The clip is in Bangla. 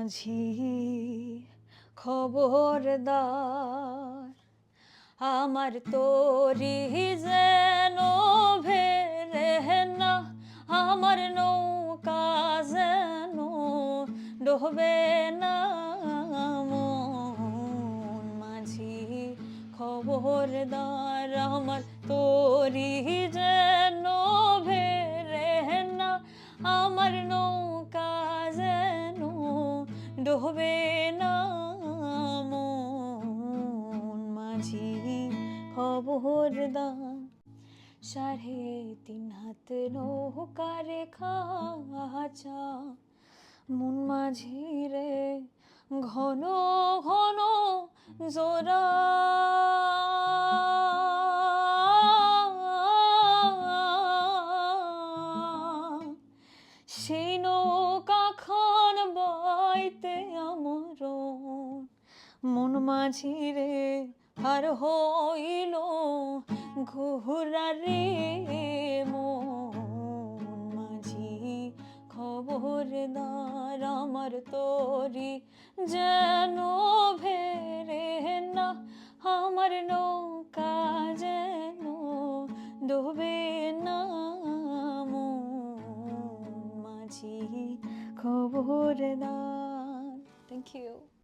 মাঝি খবরদার, আমার তোরি যেন ভেরে না, আমার নৌকা যেন ডুবে না। মন মাঝি খবরদার, আমার তোরি যেন ভেরে না, আমার নৌকা যেন ডুবে না। মন মাঝি খবরদার, 3.5 হাত নৌকার খাঁচা, মন মাঝি রে ঘন ঘন জোড়া। সেই নৌকা খান বাইতে আমার মন মাঝি রে আর হইল ঘুরা রে। মন মাঝি খবরদার, আমার তোরি যেন ভেরে না, আমার নৌকা যেন ডুবে না। মন মাঝি খবরদার। Thank you.